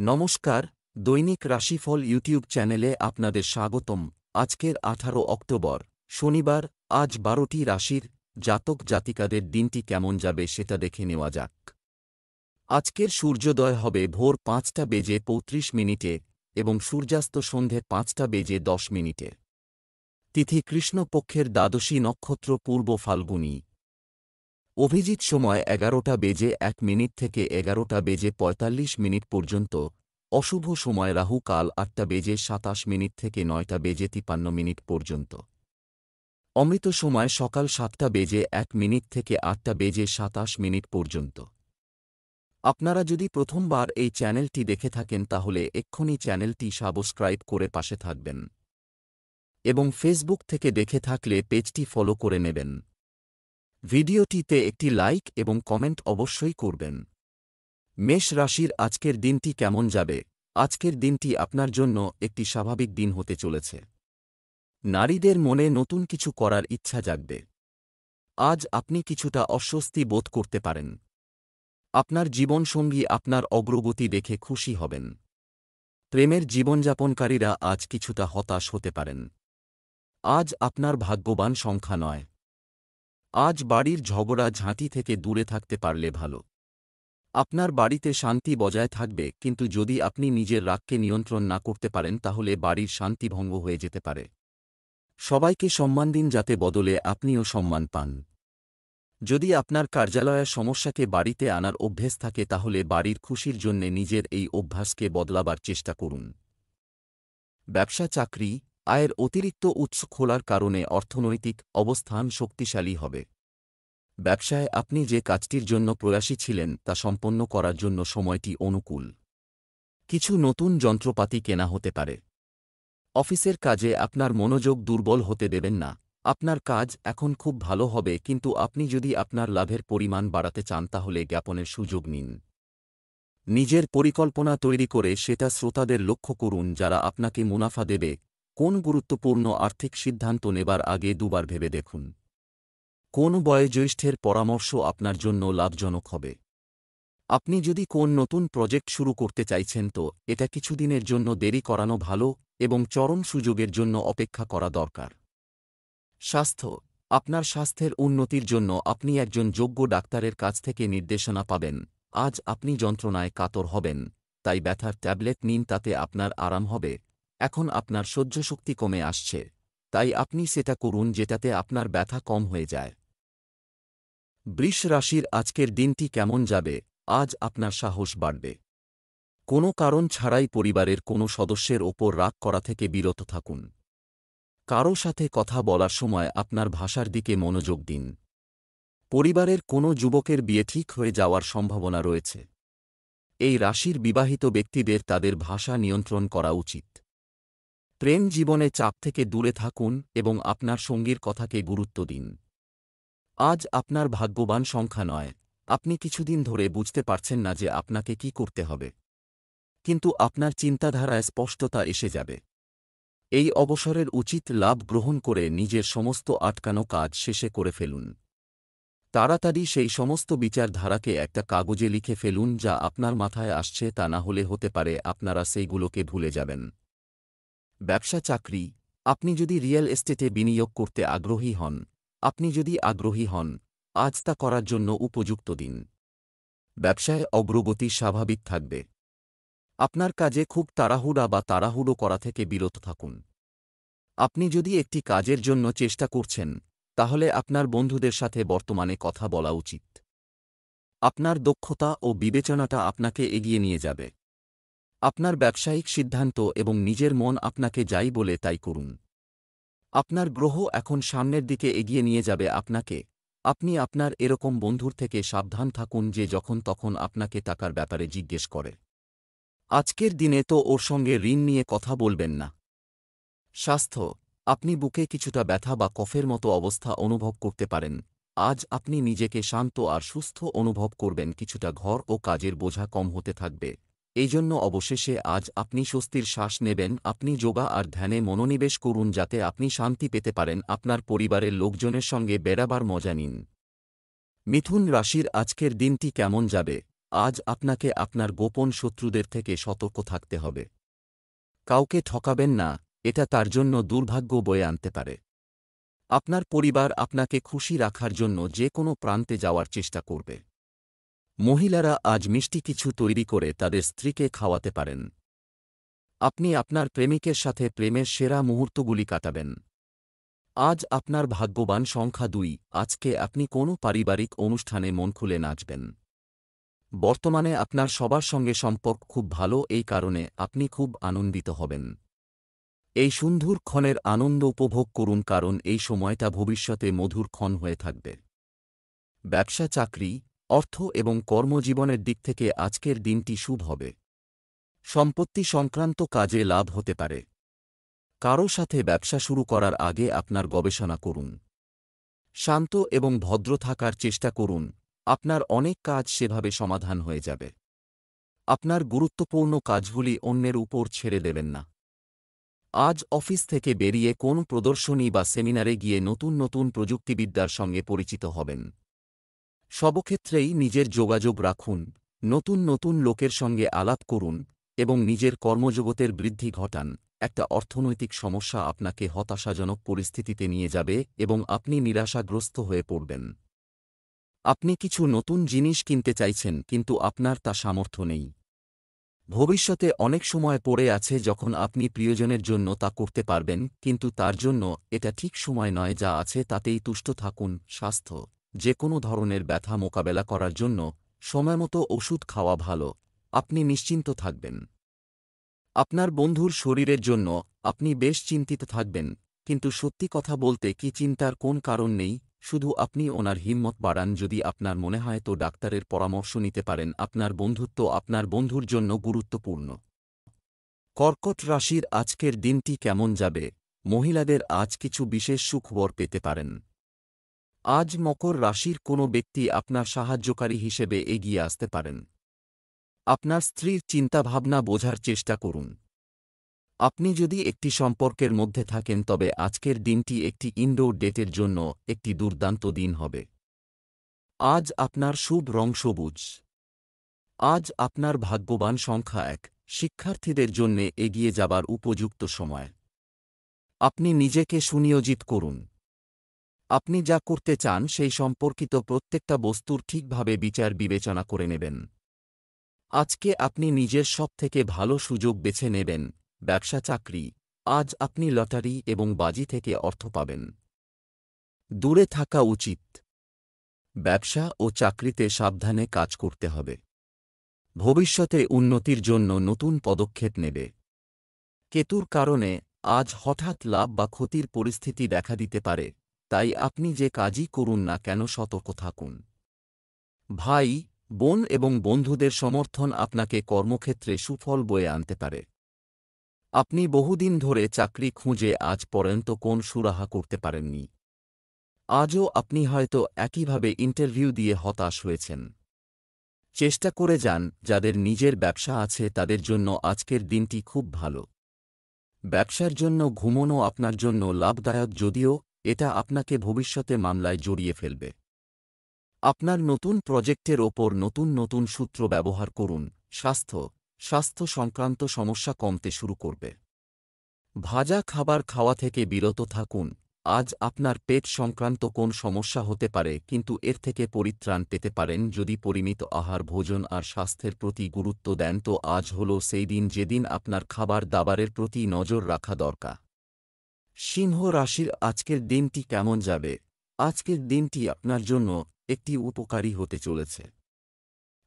নমস্কার, দৈনিক রাশিফল ইউটিউব চ্যানেলে আপনাদের স্বাগতম। আজকের 18 অক্টোবর, শনিবার। আজ 12টি রাশির জাতক জাতিকাদের দিনটি কেমন যাবে সেটা দেখে নেওয়া যাক। আজকের সূর্যোদয় হবে ভোর 5:35 এবং সূর্যাস্ত সন্ধে 5:10 তিথি কৃষ্ণপক্ষের দ্বাদশী নক্ষত্র পূর্ব ফাল্গুনী। অভিজিৎ সময় 11:01 থেকে 11:45 পর্যন্ত। অশুভ সময় রাহু কাল 8:27 থেকে 9:53 পর্যন্ত। অমৃত সময় সকাল 7:01 থেকে 8:27 পর্যন্ত। আপনারা যদি প্রথমবার এই চ্যানেলটি দেখে থাকেন তাহলে এক্ষুনি চ্যানেলটি সাবস্ক্রাইব করে পাশে থাকবেন এবং ফেসবুক থেকে দেখে থাকলে পেজটি ফলো করে নেবেন। ভিডিওটিতে একটি লাইক এবং কমেন্ট অবশ্যই করবেন। মেষ রাশির আজকের দিনটি কেমন যাবে? আজকের দিনটি আপনার জন্য একটি স্বাভাবিক দিন হতে চলেছে। নারীদের মনে নতুন কিছু করার ইচ্ছা জাগবে। আজ আপনি কিছুটা অস্বস্তি বোধ করতে পারেন। আপনার জীবনসঙ্গী আপনার অগ্রগতি দেখে খুশি হবেন। প্রেমের জীবনযাপনকারীরা আজ কিছুটা হতাশ হতে পারেন। আজ আপনার ভাগ্যবান সংখ্যা নয়। আজ বাড়ির ঝগড়া ঝাঁটি থেকে দূরে থাকতে পারলে ভালো। আপনার বাড়িতে শান্তি বজায় থাকবে, কিন্তু যদি আপনি নিজের রাগকে নিয়ন্ত্রণ না করতে পারেন তাহলে বাড়ির শান্তি ভঙ্গ হয়ে যেতে পারে। সবাইকে সম্মান দিন যাতে বদলে আপনিও সম্মান পান। যদি আপনার কার্যালয়ের সমস্যাকে বাড়িতে আনার অভ্যেস থাকে তাহলে বাড়ির খুশির জন্যে নিজের এই অভ্যাসকে বদলাবার চেষ্টা করুন। ব্যবসা চাকরি, আয়ের অতিরিক্ত উৎস খোলার কারণে অর্থনৈতিক অবস্থান শক্তিশালী হবে। ব্যবসায় আপনি যে কাজটির জন্য প্রয়াসী ছিলেন তা সম্পন্ন করার জন্য সময়টি অনুকূল। কিছু নতুন যন্ত্রপাতি কেনা হতে পারে। অফিসের কাজে আপনার মনোযোগ দুর্বল হতে দেবেন না। আপনার কাজ এখন খুব ভালো হবে, কিন্তু আপনি যদি আপনার লাভের পরিমাণ বাড়াতে চান তাহলে জ্ঞাপনের সুযোগ নিন। নিজের পরিকল্পনা তৈরি করে সেটা শ্রোতাদের লক্ষ্য করুন যারা আপনাকে মুনাফা দেবে। কোন গুরুত্বপূর্ণ আর্থিক সিদ্ধান্ত নেবার আগে দুবার ভেবে দেখুন। কোন বয়োজ্যেষ্ঠের পরামর্শ আপনার জন্য লাভজনক হবে। আপনি যদি কোন নতুন প্রজেক্ট শুরু করতে চাইছেন তো এটা কিছুদিনের জন্য দেরি করানো ভালো এবং চরম সুযোগের জন্য অপেক্ষা করা দরকার। স্বাস্থ্য, আপনার স্বাস্থ্যের উন্নতির জন্য আপনি একজন যোগ্য ডাক্তারের কাছ থেকে নির্দেশনা পাবেন। আজ আপনি যন্ত্রণায় কাতর হবেন, তাই ব্যথার ট্যাবলেট নিন, তাতে আপনার আরাম হবে। এখন আপনার সহ্যশক্তি কমে আসছে, তাই আপনি সেটা করুন যেটাতে আপনার ব্যথা কম হয়ে যায়। বৃষ রাশির আজকের দিনটি কেমন যাবে? আজ আপনার সাহস বাড়বে। কোনো কারণ ছাড়াই পরিবারের কোনো সদস্যের ওপর রাগ করা থেকে বিরত থাকুন। কারও সাথে কথা বলার সময় আপনার ভাষার দিকে মনোযোগ দিন। পরিবারের কোনো যুবকের বিয়ে ঠিক হয়ে যাওয়ার সম্ভাবনা রয়েছে। এই রাশির বিবাহিত ব্যক্তিদের তাদের ভাষা নিয়ন্ত্রণ করা উচিত। প্রেম জীবনে চাপ থেকে দূরে থাকুন এবং আপনার সঙ্গীর কথাকে গুরুত্ব দিন। আজ আপনার ভাগ্যবান সংখ্যা নয়। আপনি কিছুদিন ধরে বুঝতে পারছেন না যে আপনাকে কি করতে হবে, কিন্তু আপনার চিন্তাধারায় স্পষ্টতা এসে যাবে। এই অবসরের উচিত লাভ গ্রহণ করে নিজের সমস্ত আটকানো কাজ শেষে করে ফেলুন। তাড়াতাড়ি সেই সমস্ত বিচারধারাকে একটা কাগজে লিখে ফেলুন যা আপনার মাথায় আসছে, তা না হলে হতে পারে আপনারা সেইগুলোকে ভুলে যাবেন। ব্যবসা চাকরি, আপনি যদি রিয়েল এস্টেটে বিনিয়োগ করতে আগ্রহী হন, আজ তা করার জন্য উপযুক্ত দিন। ব্যবসায় অগ্রগতি স্বাভাবিক থাকবে। আপনার কাজে খুব তাড়াহুড়ো করা থেকে বিরত থাকুন। আপনি যদি একটি কাজের জন্য চেষ্টা করছেন তাহলে আপনার বন্ধুদের সাথে বর্তমানে কথা বলা উচিত। আপনার দক্ষতা ও বিবেচনাটা আপনাকে এগিয়ে নিয়ে যাবে। আপনার ব্যবসায়িক সিদ্ধান্ত এবং নিজের মন আপনাকে যাই বলে তাই করুন। আপনার গ্রহ এখন সামনের দিকে এগিয়ে নিয়ে যাবে আপনাকে। আপনি আপনার এরকম বন্ধুর থেকে সাবধান থাকুন যে যখন তখন আপনাকে টাকার ব্যাপারে জিজ্ঞেস করে। আজকের দিনে তো ওর সঙ্গে ঋণ নিয়ে কথা বলবেন না। স্বাস্থ্য, আপনি বুকে কিছুটা ব্যথা বা কফের মতো অবস্থা অনুভব করতে পারেন। আজ আপনি নিজেকে শান্ত আর সুস্থ অনুভব করবেন। কিছুটা ঘর ও কাজের বোঝা কম হতে থাকবে। এই জন্য অবশেষে আজ আপনি স্বস্তির শ্বাস নেবেন। আপনি যোগা আর ধ্যানে মনোনিবেশ করুন যাতে আপনি শান্তি পেতে পারেন। আপনার পরিবারের লোকজনের সঙ্গে বেড়াবার মজা নিন। মিথুন রাশির আজকের দিনটি কেমন যাবে? আজ আপনাকে আপনার গোপন শত্রুদের থেকে সতর্ক থাকতে হবে। কাউকে ঠকাবেন না, এটা তার জন্য দুর্ভাগ্য বয়ে আনতে পারে। আপনার পরিবার আপনাকে খুশি রাখার জন্য যে কোনো প্রান্তে যাওয়ার চেষ্টা করবে। মহিলারা আজ মিষ্টি কিছু তৈরি করে তাদের স্ত্রীকে খাওয়াতে পারেন। আপনি আপনার প্রেমিকের সাথে প্রেমের সেরা মুহূর্তগুলি কাটাবেন। আজ আপনার ভাগ্যবান সংখ্যা 2। আজকে আপনি কোনো পারিবারিক অনুষ্ঠানে মন খুলে নাচবেন। বর্তমানে আপনার সবার সঙ্গে সম্পর্ক খুব ভালো, এই কারণে আপনি খুব আনন্দিত হবেন। এই সুন্দর ক্ষণের আনন্দ উপভোগ করুন, কারণ এই সময়টা ভবিষ্যতে মধুর ক্ষণ হয়ে থাকবে। ব্যবসা, চাকরি, অর্থ এবং কর্মজীবনের দিক থেকে আজকের দিনটি শুভ হবে। সম্পত্তি সংক্রান্ত কাজে লাভ হতে পারে। কারো সাথে ব্যবসা শুরু করার আগে আপনার গবেষণা করুন। শান্ত এবং ভদ্র থাকার চেষ্টা করুন, আপনার অনেক কাজ সেভাবে সমাধান হয়ে যাবে। আপনার গুরুত্বপূর্ণ কাজগুলি অন্যের উপর ছেড়ে দেবেন না। আজ অফিস থেকে বেরিয়ে কোন প্রদর্শনী বা সেমিনারে গিয়ে নতুন নতুন প্রযুক্তিবিদ্যার সঙ্গে পরিচিত হবেন। সবক্ষেত্রেই নিজের যোগাযোগ রাখুন, নতুন নতুন লোকের সঙ্গে আলাপ করুন এবং নিজের কর্মজগতের বৃদ্ধি ঘটান। একটা অর্থনৈতিক সমস্যা আপনাকে হতাশাজনক পরিস্থিতিতে নিয়ে যাবে এবং আপনি নিরাশাগ্রস্ত হয়ে পড়বেন। আপনি কিছু নতুন জিনিস কিনতে চাইছেন, কিন্তু আপনার তা সামর্থ্য নেই। ভবিষ্যতে অনেক সময় পড়ে আছে যখন আপনি প্রিয়জনের জন্য তা করতে পারবেন, কিন্তু তার জন্য এটা ঠিক সময় নয়। যা আছে তাতেই তুষ্ট থাকুন। স্বাস্থ্য, যে কোনো ধরনের ব্যথা মোকাবেলা করার জন্য সময়মতো ওষুধ খাওয়া ভালো। আপনি নিশ্চিন্ত থাকবেন। আপনার বন্ধুর শরীরের জন্য আপনি বেশ চিন্তিত থাকবেন, কিন্তু সত্যি কথা বলতে কি চিন্তার কোন কারণ নেই। শুধু আপনি ওনার হিম্মত বাড়ান। যদি আপনার মনে হয় তো ডাক্তারের পরামর্শ নিতে পারেন। আপনার বন্ধুত্ব আপনার বন্ধুর জন্য গুরুত্বপূর্ণ। কর্কট রাশির আজকের দিনটি কেমন যাবে? মহিলাদের আজ কিছু বিশেষ সুখবর পেতে পারেন। আজ মকর রাশির কোনো ব্যক্তি আপনার সাহায্যকারী হিসেবে এগিয়ে আসতে পারেন। আপনার স্ত্রীর চিন্তাভাবনা বোঝার চেষ্টা করুন। আপনি যদি একটি সম্পর্কের মধ্যে থাকেন তবে আজকের দিনটি একটি ইনডোর ডেটের জন্য একটি দুর্দান্ত দিন হবে। আজ আপনার শুভ রং সবুজ। আজ আপনার ভাগ্যবান সংখ্যা 1। শিক্ষার্থীদের জন্যে এগিয়ে যাবার উপযুক্ত সময়। আপনি নিজেকে সুনিয়োজিত করুন। আপনি যা করতে চান সেই সম্পর্কিত প্রত্যেকটা বস্তুর ঠিকভাবে বিচার বিবেচনা করে নেবেন। আজকে আপনি নিজের সবথেকে ভালো সুযোগ বেছে নেবেন। ব্যবসা, চাকরি, আজ আপনি লটারি এবং বাজি থেকে অর্থ পাবেন। দূরে থাকা উচিত। ব্যবসা ও চাকরিতে সাবধানে কাজ করতে হবে। ভবিষ্যতে উন্নতির জন্য নতুন পদক্ষেপ নেবে। কেতুর কারণে আজ হঠাৎ লাভ বা ক্ষতির পরিস্থিতি দেখা দিতে পারে, তাই আপনি যে কাজই করুন না কেন সতর্ক থাকুন। ভাই, বোন এবং বন্ধুদের সমর্থন আপনাকে কর্মক্ষেত্রে সুফল বয়ে আনতে পারে। আপনি বহুদিন ধরে চাকরি খুঁজে আজ পর্যন্ত কোন সুরাহা করতে পারেননি। আজও আপনি হয়তো একইভাবে ইন্টারভিউ দিয়ে হতাশ হয়েছেন। চেষ্টা করে যান। যাদের নিজের ব্যবসা আছে তাদের জন্য আজকের দিনটি খুব ভালো। ব্যবসার জন্য ঘুমোনো আপনার জন্য লাভদায়ক, যদিও এটা আপনাকে ভবিষ্যতে মামলায় জড়িয়ে ফেলবে। আপনার নতুন প্রজেক্টের ওপর নতুন নতুন সূত্র ব্যবহার করুন। স্বাস্থ্য সংক্রান্ত সমস্যা কমতে শুরু করবে। ভাজা খাবার খাওয়া থেকে বিরত থাকুন। আজ আপনার পেট সংক্রান্ত কোন সমস্যা হতে পারে, কিন্তু এর থেকে পরিত্রাণ পেতে পারেন যদি পরিমিত আহার, ভোজন আর স্বাস্থ্যের প্রতি গুরুত্ব দেন। তো আজ হল সেই দিন যেদিন আপনার খাবার দাবারের প্রতি নজর রাখা দরকার। সিংহ রাশির আজকের দিনটি কেমন যাবে? আজকের দিনটি আপনার জন্য একটি উপকারী হতে চলেছে।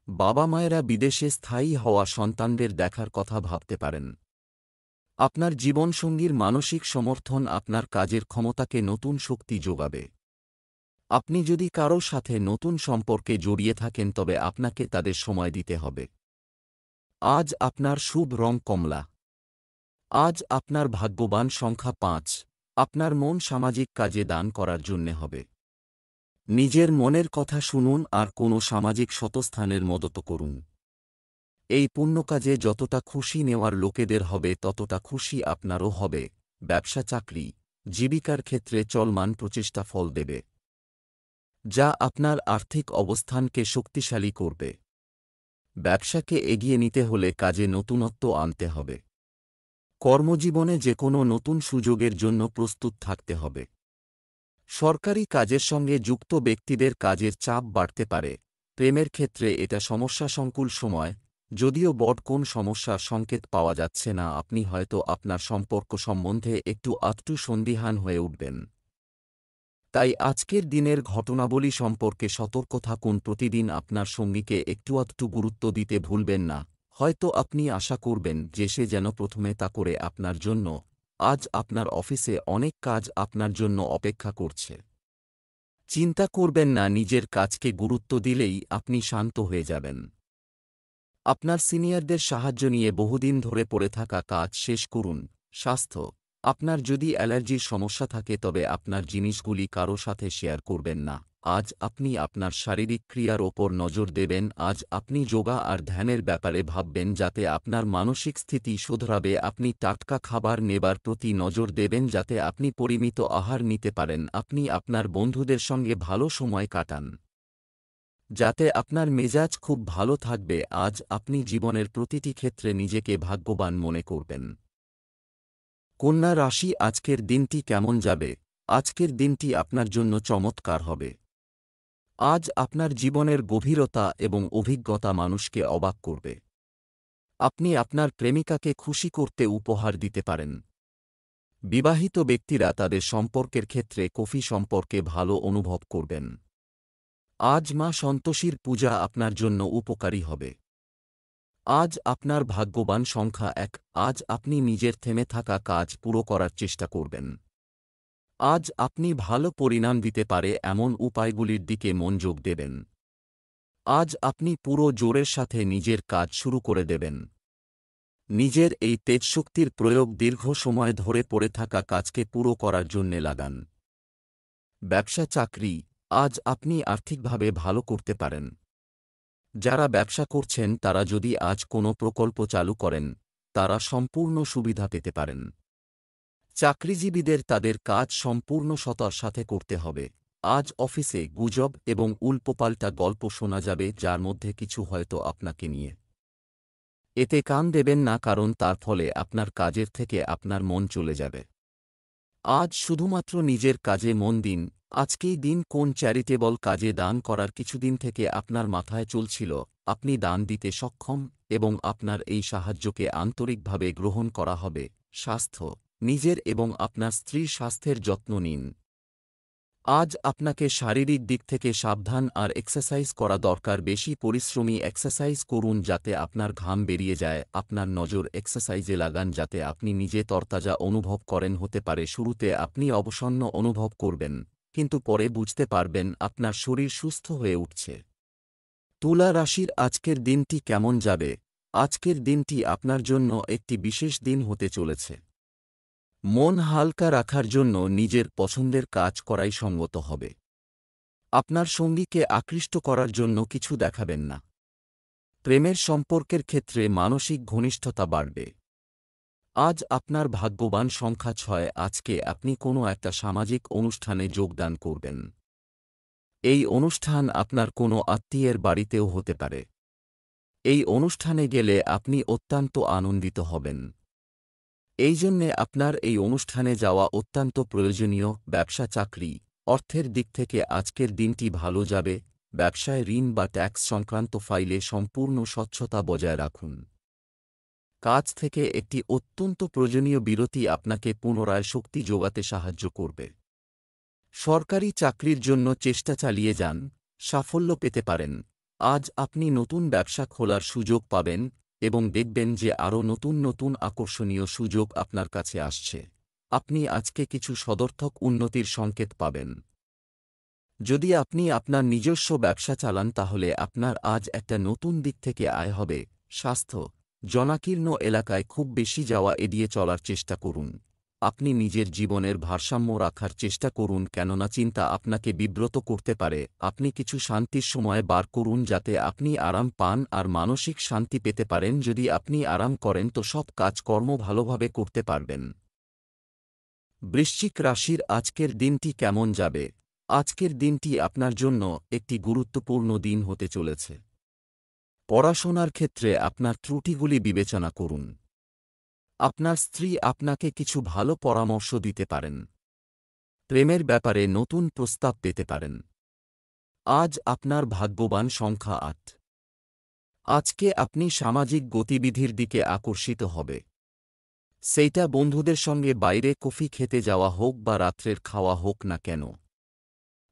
বাবা মায়েরা বিদেশে স্থায়ী হওয়া সন্তানদের দেখার কথা ভাবতে পারেন। আপনার জীবনসঙ্গীর মানসিক সমর্থন আপনার কাজের ক্ষমতাকে নতুন শক্তি যোগাবে। আপনি যদি কারো সাথে নতুন সম্পর্কে জড়িয়ে থাকেন তবে আপনাকে তাদের সময় দিতে হবে। আজ আপনার শুভ রং কমলা। আজ আপনার ভাগ্যবান সংখ্যা 5। আপনার মন সামাজিক কাজে দান করার জন্যে হবে। নিজের মনের কথা শুনুন আর কোনো সামাজিক শতস্থানের মদত করুন। এই পুণ্য কাজে যতটা খুশি নেওয়ার লোকেদের হবে ততটা খুশি আপনারও হবে। ব্যবসা, চাকরি, জীবিকার ক্ষেত্রে চলমান প্রচেষ্টা ফল দেবে, যা আপনার আর্থিক অবস্থানকে শক্তিশালী করবে। ব্যবসাকে এগিয়ে নিতে হলে কাজে নতুনত্ব আনতে হবে। কর্মজীবনে যে কোনো নতুন সুযোগের জন্য প্রস্তুত থাকতে হবে। সরকারি কাজের সঙ্গে যুক্ত ব্যক্তিদের কাজের চাপ বাড়তে পারে। প্রেমের ক্ষেত্রে এটা সমস্যাসংকুল সময়। যদিও বড় কোন সমস্যার সংকেত পাওয়া যাচ্ছে না, আপনি হয়তো আপনার সম্পর্ক সম্বন্ধে একটু আধটু সন্দিহান হয়ে উঠবেন। তাই আজকের দিনের ঘটনাবলী সম্পর্কে সতর্ক থাকুন। প্রতিদিন আপনার সঙ্গীকে একটু আধটু গুরুত্ব দিতে ভুলবেন না। হয়তো আপনি আশা করবেন যে সে যেন প্রথমে তা করে আপনার জন্য। আজ আপনার অফিসে অনেক কাজ আপনার জন্য অপেক্ষা করছে। চিন্তা করবেন না, নিজের কাজকে গুরুত্ব দিলেই আপনি শান্ত হয়ে যাবেন। আপনার সিনিয়রদের সাহায্য নিয়ে বহুদিন ধরে পড়ে থাকা কাজ শেষ করুন। স্বাস্থ্য, আপনার যদি অ্যালার্জির সমস্যা থাকে তবে আপনার জিনিসগুলি কারো সাথে শেয়ার করবেন না। আজ আপনি আপনার শারীরিক ক্রিয়ার ওপর নজর দেবেন। আজ আপনি যোগা আর ধ্যানের ব্যাপারে ভাববেন যাতে আপনার মানসিক স্থিতি শোধরাবে। আপনি টাটকা খাবার নেবার প্রতি নজর দেবেন যাতে আপনি পরিমিত আহার নিতে পারেন। আপনি আপনার বন্ধুদের সঙ্গে ভালো সময় কাটান যাতে আপনার মেজাজ খুব ভালো থাকবে। আজ আপনি জীবনের প্রতিটি ক্ষেত্রে নিজেকে ভাগ্যবান মনে করবেন। কন্যা রাশি, আজকের দিনটি কেমন যাবে? আজকের দিনটি আপনার জন্য চমৎকার হবে। আজ আপনার জীবনের গভীরতা এবং অভিজ্ঞতা মানুষকে অবাক করবে। আপনি আপনার প্রেমিকাকে খুশি করতে উপহার দিতে পারেন। বিবাহিত ব্যক্তিরা তাদের সম্পর্কের ক্ষেত্রে কফি সম্পর্কে ভালো অনুভব করবেন। আজ মা সন্তোষীর পূজা আপনার জন্য উপকারী হবে। আজ আপনার ভাগ্যবান সংখ্যা 1। আজ আপনি নিজের থেমে থাকা কাজ পুরো করার চেষ্টা করবেন। আজ আপনি ভালো পরিণাম দিতে পারে এমন উপায়গুলির দিকে মনোযোগ দেবেন। আজ আপনি পুরো জোরের সাথে নিজের কাজ শুরু করে দেবেন। নিজের এই তেজশক্তির প্রয়োগ দীর্ঘ সময় ধরে পড়ে থাকা কাজকে পুরো করার জন্যে লাগান। ব্যবসা চাকরি, আজ আপনি আর্থিকভাবে ভালো করতে পারেন। যারা ব্যবসা করছেন তারা যদি আজ কোনো প্রকল্প চালু করেন, তারা সম্পূর্ণ সুবিধা পেতে পারেন। চাকরিজীবীদের তাদের কাজ সম্পূর্ণ সততার সাথে করতে হবে। আজ অফিসে গুজব এবং উল্টোপাল্টা গল্প শোনা যাবে যার মধ্যে কিছু হয়তো আপনাকে নিয়ে। এতে কান দেবেন না, কারণ তার ফলে আপনার কাজের থেকে আপনার মন চলে যাবে। আজ শুধুমাত্র নিজের কাজে মন দিন। আজকেই দিন কোন চ্যারিটেবল কাজে দান করার কিছুদিন থেকে আপনার মাথায় চলছিল। আপনি দান দিতে সক্ষম এবং আপনার এই সাহায্যকে আন্তরিকভাবে গ্রহণ করা হবে। স্বাস্থ্য, নিজের এবং আপনার স্ত্রীর স্বাস্থ্যের যত্ন নিন। আজ আপনাকে শারীরিক দিক থেকে সাবধান আর এক্সারসাইজ করা দরকার। বেশি পরিশ্রমী এক্সারসাইজ করুন যাতে আপনার ঘাম বেরিয়ে যায়। আপনার নজর এক্সারসাইজে লাগান যাতে আপনি নিজে তরতাজা অনুভব করেন। হতে পারে শুরুতে আপনি অবসন্ন অনুভব করবেন, কিন্তু পরে বুঝতে পারবেন আপনার শরীর সুস্থ হয়ে উঠছে। তুলা রাশির, আজকের দিনটি কেমন যাবে? আজকের দিনটি আপনার জন্য একটি বিশেষ দিন হতে চলেছে। মন হালকা রাখার জন্য নিজের পছন্দের কাজ করাই সঙ্গত হবে। আপনার সঙ্গীকে আকৃষ্ট করার জন্য কিছু দেখাবেন না। প্রেমের সম্পর্কের ক্ষেত্রে মানসিক ঘনিষ্ঠতা বাড়বে। আজ আপনার ভাগ্যবান সংখ্যা 6। আজকে আপনি কোনো একটা সামাজিক অনুষ্ঠানে যোগদান করবেন। এই অনুষ্ঠান আপনার কোনো আত্মীয়ের বাড়িতেও হতে পারে। এই অনুষ্ঠানে গেলে আপনি অত্যন্ত আনন্দিত হবেন। এই জন্যে আপনার এই অনুষ্ঠানে যাওয়া অত্যন্ত প্রয়োজনীয়। ব্যবসা চাকরি, অর্থের দিক থেকে আজকের দিনটি ভালো যাবে। ব্যবসায় ঋণ বা ট্যাক্স সংক্রান্ত ফাইলে সম্পূর্ণ স্বচ্ছতা বজায় রাখুন। কাজ থেকে একটি অত্যন্ত প্রয়োজনীয় বিরতি আপনাকে পুনরায় শক্তি যোগাতে সাহায্য করবে। সরকারি চাকরির জন্য চেষ্টা চালিয়ে যান, সাফল্য পেতে পারেন। আজ আপনি নতুন ব্যবসা খোলার সুযোগ পাবেন এবং দেখবেন যে আরও নতুন নতুন আকর্ষণীয় সুযোগ আপনার কাছে আসছে। আপনি আজকে কিছু সদর্থক উন্নতির সংকেত পাবেন। যদি আপনি আপনার নিজস্ব ব্যবসা চালান তাহলে আপনার আজ একটা নতুন দিক থেকে আয় হবে। স্বাস্থ্য, জনাকীর্ণ এলাকায় খুব বেশি যাওয়া এড়িয়ে চলার চেষ্টা করুন। আপনি নিজের জীবনের ভারসাম্য রাখার চেষ্টা করুন, কেননা চিন্তা আপনাকে বিব্রত করতে পারে। আপনি কিছু শান্তির সময় বার করুন যাতে আপনি আরাম পান আর মানসিক শান্তি পেতে পারেন। যদি আপনি আরাম করেন তো সব কাজকর্ম ভালোভাবে করতে পারবেন। বৃশ্চিক রাশির, আজকের দিনটি কেমন যাবে? আজকের দিনটি আপনার জন্য একটি গুরুত্বপূর্ণ দিন হতে চলেছে। পড়াশোনার ক্ষেত্রে আপনার ত্রুটিগুলি বিবেচনা করুন। আপনার স্ত্রী আপনাকে কিছু ভালো পরামর্শ দিতে পারেন। প্রেমের ব্যাপারে নতুন প্রস্তাব পেতে পারেন। আজ আপনার ভাগ্যবান সংখ্যা ৮। আজকে আপনি সামাজিক গতিবিধির দিকে আকর্ষিত হবে। সেইটা বন্ধুদের সঙ্গে বাইরে কফি খেতে যাওয়া হোক বা রাত্রের খাওয়া হোক না কেন,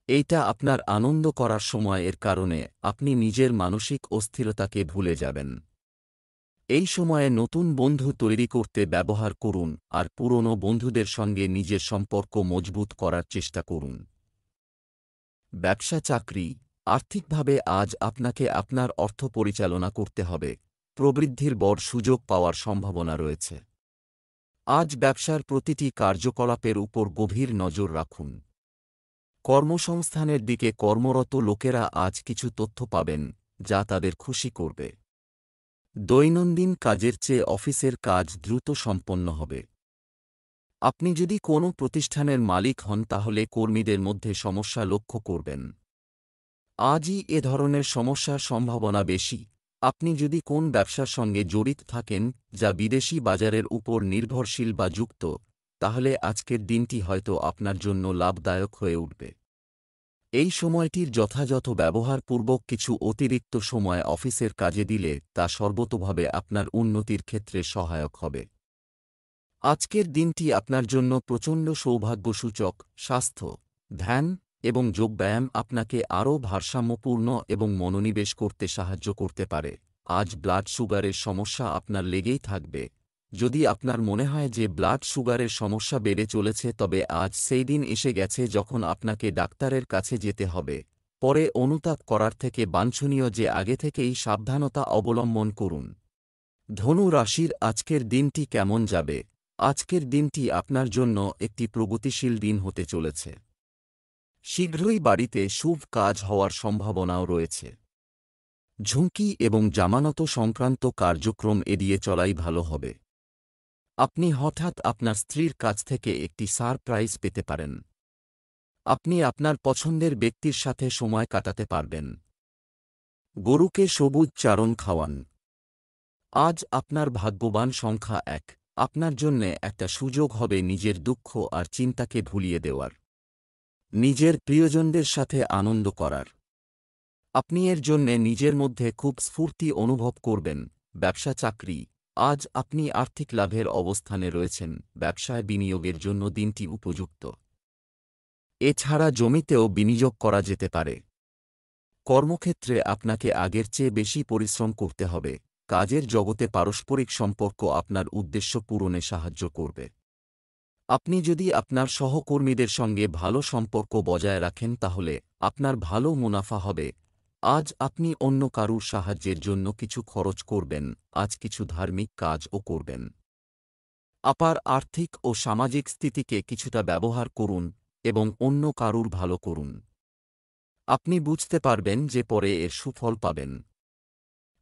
এইটা আপনার আনন্দ করার সময়। এর কারণে আপনি নিজের মানসিক অস্থিরতাকে ভুলে যাবেন। এই সময়ে নতুন বন্ধু তৈরি করতে ব্যবহার করুন আর পুরনো বন্ধুদের সঙ্গে নিজের সম্পর্ক মজবুত করার চেষ্টা করুন। ব্যবসা চাকরি, আর্থিকভাবে আজ আপনাকে আপনার অর্থ পরিচালনা করতে হবে। প্রবৃদ্ধির বড় সুযোগ পাওয়ার সম্ভাবনা রয়েছে। আজ ব্যবসার প্রতিটি কার্যকলাপের উপর গভীর নজর রাখুন। কর্মসংস্থানের দিকে কর্মরত লোকেরা আজ কিছু তথ্য পাবেন যা তাদের খুশি করবে। দৈনন্দিন কাজের চেয়ে অফিসের কাজ দ্রুত সম্পন্ন হবে। আপনি যদি কোনো প্রতিষ্ঠানের মালিক হন তাহলে কর্মীদের মধ্যে সমস্যা লক্ষ্য করবেন। আজই এ ধরনের সমস্যার সম্ভাবনা বেশি। আপনি যদি কোন ব্যবসার সঙ্গে জড়িত থাকেন যা বিদেশি বাজারের উপর নির্ভরশীল বা যুক্ত, তাহলে আজকের দিনটি হয়তো আপনার জন্য লাভদায়ক হয়ে উঠবে। এই সময়টির যথাযথ ব্যবহারপূর্বক কিছু অতিরিক্ত সময় অফিসের কাজে দিলে তা সর্বতোভাবে আপনার উন্নতির ক্ষেত্রে সহায়ক হবে। আজকের দিনটি আপনার জন্য প্রচণ্ড সৌভাগ্যসূচক। স্বাস্থ্য, ধ্যান এবং যোগব্যায়াম আপনাকে আরও ভারসাম্যপূর্ণ এবং মনোনিবেশ করতে সাহায্য করতে পারে। আজ ব্লাড সুগারের সমস্যা আপনার লেগেই থাকবে। যদি আপনার মনে হয় যে ব্লাড সুগারের সমস্যা বেড়ে চলেছে, তবে আজ সেই দিন এসে গেছে যখন আপনাকে ডাক্তারের কাছে যেতে হবে। পরে অনুতাপ করার থেকে বাঞ্ছনীয় যে আগে থেকেই সাবধানতা অবলম্বন করুন। ধনু রাশির আজকের দিনটি কেমন যাবে? আজকের দিনটি আপনার জন্য একটি প্রগতিশীল দিন হতে চলেছে। শীঘ্রই বাড়িতে শুভ কাজ হওয়ার সম্ভাবনাও রয়েছে। ঝুঁকি এবং জামানত সংক্রান্ত কার্যক্রম এড়িয়ে চলাই ভালো হবে। আপনি হঠাৎ আপনার স্ত্রীর কাছ থেকে একটি সারপ্রাইজ পেতে পারেন। আপনি আপনার পছন্দের ব্যক্তির সাথে সময় কাটাতে পারবেন। গরুকে সবুজ চারণ খাওয়ান। আজ আপনার ভাগ্যবান সংখ্যা ১। আপনার জন্যে একটা সুযোগ হবে নিজের দুঃখ আর চিন্তাকে ভুলিয়ে দেওয়ার, নিজের প্রিয়জনদের সাথে আনন্দ করার। আপনি এর জন্যে নিজের মধ্যে খুব স্ফূর্তি অনুভব করবেন। ব্যবসা চাকরি, আজ আপনি আর্থিক লাভের অবস্থানে রয়েছেন। ব্যবসায় বিনিয়োগের জন্য দিনটি উপযুক্ত। এছাড়া জমিতেও বিনিয়োগ করা যেতে পারে। কর্মক্ষেত্রে আপনাকে আগের চেয়ে বেশি পরিশ্রম করতে হবে। কাজের জগতে পারস্পরিক সম্পর্ক আপনার উদ্দেশ্য পূরণে সাহায্য করবে। আপনি যদি আপনার সহকর্মীদের সঙ্গে ভালো সম্পর্ক বজায় রাখেন তাহলে আপনার ভালো মুনাফা হবে। আজ আপনি অন্য কারুর সাহায্যের জন্য কিছু খরচ করবেন। আজ কিছু ধার্মিক কাজও করবেন। আপনার আর্থিক ও সামাজিক স্থিতিকে কিছুটা ব্যবহার করুন এবং অন্য কারুর ভালো করুন। আপনি বুঝতে পারবেন যে পরে এর সুফল পাবেন।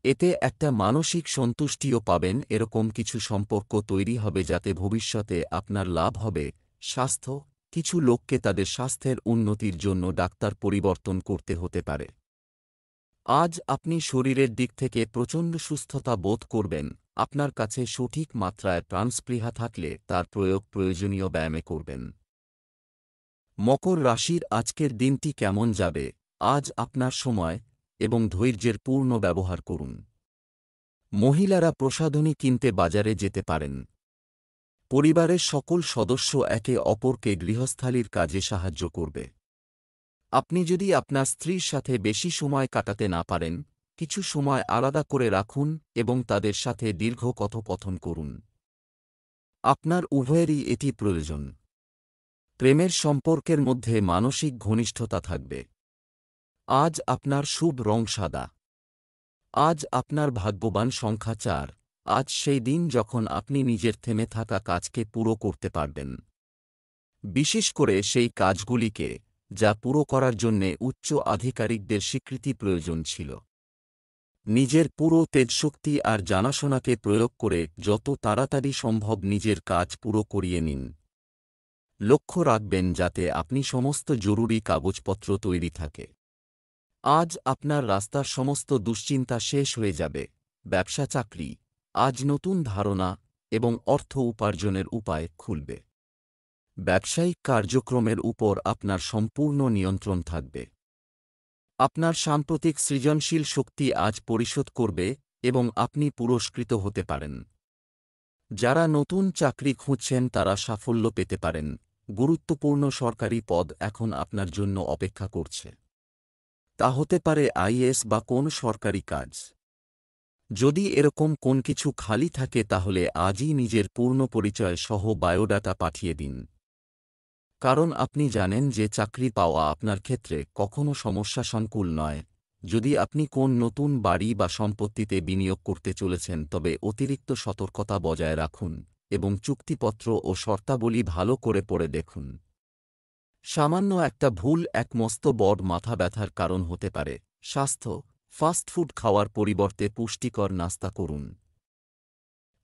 এতে একটা মানসিক সন্তুষ্টিও পাবেন। এরকম কিছু সম্পর্ক তৈরি হবে যাতে ভবিষ্যতে আপনার লাভ হবে। স্বাস্থ্য, কিছু লোককে তাদের স্বাস্থ্যের উন্নতির জন্য ডাক্তার পরিবর্তন করতে হতে পারে। আজ আপনি শরীরের দিক থেকে প্রচণ্ড সুস্থতা বোধ করবেন। আপনার কাছে সঠিক মাত্রায় প্রাণস্পৃহা থাকলে তার প্রয়োগ প্রয়োজনীয় ব্যায়ামে করবেন। মকর রাশির আজকের দিনটি কেমন যাবে? আজ আপনার সময় এবং ধৈর্যের পূর্ণ ব্যবহার করুন। মহিলারা প্রসাধনী কিনতে বাজারে যেতে পারেন। পরিবারের সকল সদস্য একে অপরকে গৃহস্থালির কাজে সাহায্য করবে। আপনি যদি আপনার স্ত্রীর সাথে বেশি সময় কাটাতে না পারেন, কিছু সময় আলাদা করে রাখুন এবং তাদের সাথে দীর্ঘ কথোপকথন করুন। আপনার উভয়েরই এটি প্রয়োজন। প্রেমের সম্পর্কের মধ্যে মানসিক ঘনিষ্ঠতা থাকবে। আজ আপনার শুভ রং সাদা। আজ আপনার ভাগ্যবান সংখ্যা ৪। আজ সেই দিন যখন আপনি নিজের থেমে থাকা কাজকে পুরো করতে পারবেন। বিশেষ করে সেই কাজগুলিকে যা পুরো করার জন্যে উচ্চ আধিকারিকদের স্বীকৃতি প্রয়োজন ছিল। নিজের পুরো তেজশক্তি আর জানাশোনাকে প্রয়োগ করে যত তাড়াতাড়ি সম্ভব নিজের কাজ পুরো করিয়ে নিন। লক্ষ্য রাখবেন যাতে আপনি সমস্ত জরুরি কাগজপত্র তৈরি থাকে। আজ আপনার রাস্তার সমস্ত দুশ্চিন্তা শেষ হয়ে যাবে। ব্যবসা চাকরি, আজ নতুন ধারণা এবং অর্থ উপার্জনের উপায় খুলবে। ব্যবসায়িক কার্যক্রমের উপর আপনার সম্পূর্ণ নিয়ন্ত্রণ থাকবে। আপনার সাম্প্রতিক সৃজনশীল শক্তি আজ পরিশোধ করবে এবং আপনি পুরস্কৃত হতে পারেন। যারা নতুন চাকরি খুঁজছেন তারা সাফল্য পেতে পারেন। গুরুত্বপূর্ণ সরকারি পদ এখন আপনার জন্য অপেক্ষা করছে। তা হতে পারে আইএএস বা কোন সরকারি কাজ। যদি এরকম কোন কিছু খালি থাকে তাহলে আজই নিজের পূর্ণ পরিচয় সহ বায়োডাটা পাঠিয়ে দিন। কারণ আপনি জানেন যে চাকরি পাওয়া আপনার ক্ষেত্রে কখনো সমস্যা সংকুল নয়। যদি আপনি কোন নতুন বাড়ি বা সম্পত্তিতে বিনিয়োগ করতে চলেছেন তবে অতিরিক্ত সতর্কতা বজায় রাখুন এবং চুক্তিপত্র ও শর্তাবলী ভালো করে পড়ে দেখুন। সামান্য একটা ভুল এক মস্ত বড় মাথা ব্যথার কারণ হতে পারে। স্বাস্থ্য, ফাস্টফুড খাওয়ার পরিবর্তে পুষ্টিকর নাস্তা করুন।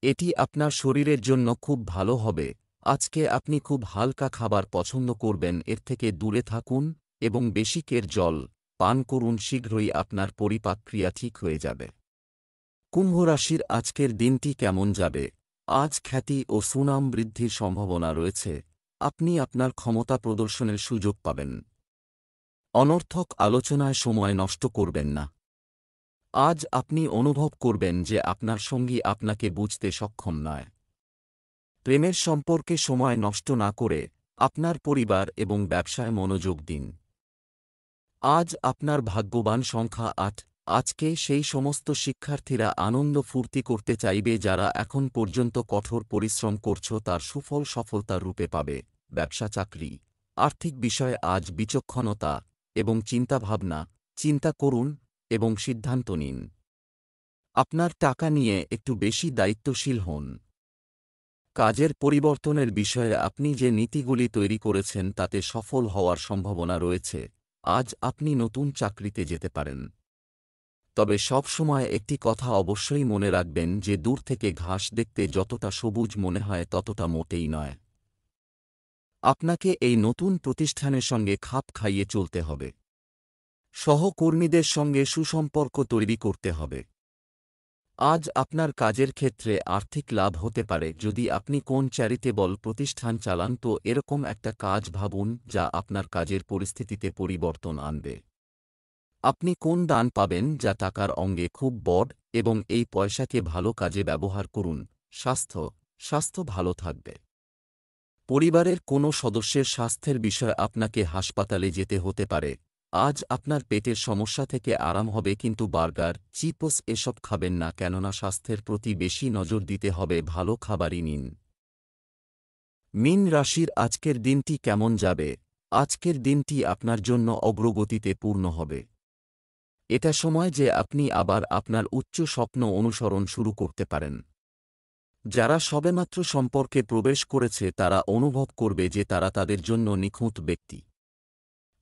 এটি আপনার শরীরের জন্য খুব ভালো হবে। আজকে আপনি খুব হালকা খাবার পছন্দ করবেন, এর থেকে দূরে থাকুন এবং বেশি জল পান করুন। শীঘ্রই আপনার পরিপাক ক্রিয়া ঠিক হয়ে যাবে। কুম্ভ রাশির আজকের দিনটি কেমন যাবে? আজ খ্যাতি ও সুনাম বৃদ্ধির সম্ভাবনা রয়েছে। আপনি আপনার ক্ষমতা প্রদর্শনের সুযোগ পাবেন। অনর্থক আলোচনায় সময় নষ্ট করবেন না। আজ আপনি অনুভব করবেন যে আপনার সঙ্গী আপনাকে বুঝতে সক্ষম নয়। প্রেমের সম্পর্কে সময় নষ্ট না করে আপনার পরিবার এবং ব্যবসায় মনোযোগ দিন। আজ আপনার ভাগ্যবান সংখ্যা ৮। আজকে সেই সমস্ত শিক্ষার্থীরা আনন্দ ফুর্তি করতে চাইবে যারা এখন পর্যন্ত কঠোর পরিশ্রম করছ তার সুফল সফলতার রূপে পাবে। ব্যবসা চাকরি, আর্থিক বিষয়ে আজ বিচক্ষণতা এবং চিন্তাভাবনা চিন্তা করুন এবং সিদ্ধান্ত নিন। আপনার টাকা নিয়ে একটু বেশি দায়িত্বশীল হন। কাজের পরিবর্তনের বিষয়ে আপনি যে নীতিগুলি তৈরি করেছেন তাতে সফল হওয়ার সম্ভাবনা রয়েছে। আজ আপনি নতুন চাকরিতে যেতে পারেন। তবে সব সময় একটি কথা অবশ্যই মনে রাখবেন যে দূর থেকে ঘাস দেখতে যতটা সবুজ মনে হয় ততটা মোটেই নয়। আপনাকে এই নতুন প্রতিষ্ঠানের সঙ্গে খাপ খাইয়ে চলতে হবে। সহকর্মীদের সঙ্গে সুসম্পর্ক তৈরি করতে হবে। আজ আপনার কাজের ক্ষেত্রে আর্থিক লাভ হতে পারে। যদি আপনি কোন চ্যারিটেবল প্রতিষ্ঠান চালান তো এরকম একটা কাজ ভাবুন যা আপনার কাজের পরিস্থিতিতে পরিবর্তন আনবে। আপনি কোন দান পাবেন যা টাকার অঙ্গে খুব বড় এবং এই পয়সাকে ভালো কাজে ব্যবহার করুন। স্বাস্থ্য ভালো থাকবে। পরিবারের কোনো সদস্যের স্বাস্থ্যের বিষয়ে আপনাকে হাসপাতালে যেতে হতে পারে। আজ আপনার পেটের সমস্যা থেকে আরাম হবে, কিন্তু বার্গার, চিপস এসব খাবেন না, কেননা স্বাস্থ্যের প্রতি বেশি নজর দিতে হবে। ভালো খাবারই নিন। মীন রাশির আজকের দিনটি কেমন যাবে? আজকের দিনটি আপনার জন্য অগ্রগতিতে পূর্ণ হবে। এটা সময় যে আপনি আবার আপনার উচ্চ স্বপ্ন অনুসরণ শুরু করতে পারেন। যারা সবেমাত্র সম্পর্কে প্রবেশ করেছে তারা অনুভব করবে যে তারা তাদের জন্য নিখুঁত ব্যক্তি।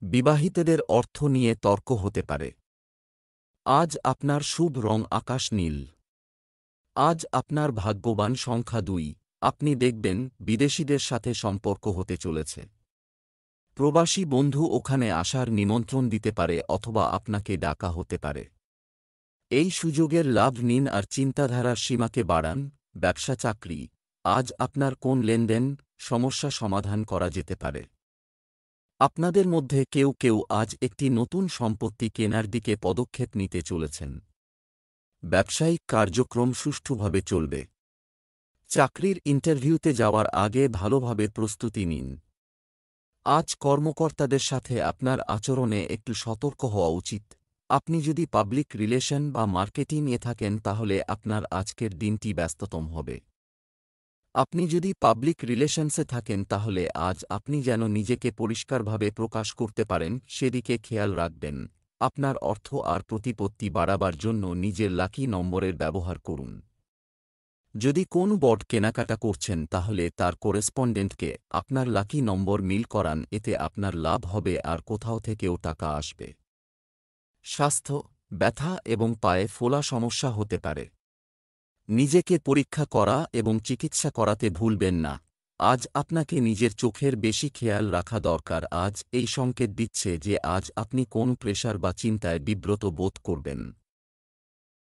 বিবাহিতদের অর্থ নিয়ে তর্ক হতে পারে। আজ আপনার শুভ রং আকাশ নীল। আজ আপনার ভাগ্যবান সংখ্যা ২। আপনি দেখবেন বিদেশিদের সাথে সম্পর্ক হতে চলেছে। প্রবাসী বন্ধু ওখানে আসার নিমন্ত্রণ দিতে পারে অথবা আপনাকে ডাকা হতে পারে। এই সুযোগের লাভ নিন আর চিন্তাধারার সীমাকে বাড়ান। ব্যবসা চাকরি, আজ আপনার কোন লেনদেন সমস্যা সমাধান করা যেতে পারে। আপনাদের মধ্যে কেউ কেউ আজ একটি নতুন সম্পত্তি কেনার দিকে পদক্ষেপ নিতে চলেছেন। ব্যবসায়িক কার্যক্রম সুষ্ঠুভাবে চলবে। চাকরির ইন্টারভিউতে যাওয়ার আগে ভালোভাবে প্রস্তুতি নিন। আজ কর্মকর্তাদের সাথে আপনার আচরণে একটু সতর্ক হওয়া উচিত। আপনি যদি পাবলিক রিলেশন বা মার্কেটিং এ থাকেন তাহলে আপনার আজকের দিনটি ব্যস্ততম হবে। আপনি যদি পাবলিক রিলেশনসে থাকেন তাহলে আজ আপনি যেন নিজেকে পরিষ্কারভাবে প্রকাশ করতে পারেন সেদিকে খেয়াল রাখবেন। আপনার অর্থ আর প্রতিপত্তি বাড়াবার জন্য নিজের লাকি নম্বরের ব্যবহার করুন। যদি কোন বড় কেনাকাটা করছেন তাহলে তার করেসপন্ডেন্টকে আপনার লাকি নম্বর মিল করান, এতে আপনার লাভ হবে আর কোথাও থেকেও টাকা আসবে। স্বাস্থ্য, ব্যথা এবং পায়ে ফোলা সমস্যা হতে পারে। নিজেকে পরীক্ষা করা এবং চিকিৎসা করাতে ভুলবেন না। আজ আপনাকে নিজের চোখের বেশি খেয়াল রাখা দরকার। আজ এই সংকেত দিচ্ছে যে আজ আপনি কোন প্রেশার বা চিন্তায় বিব্রত বোধ করবেন।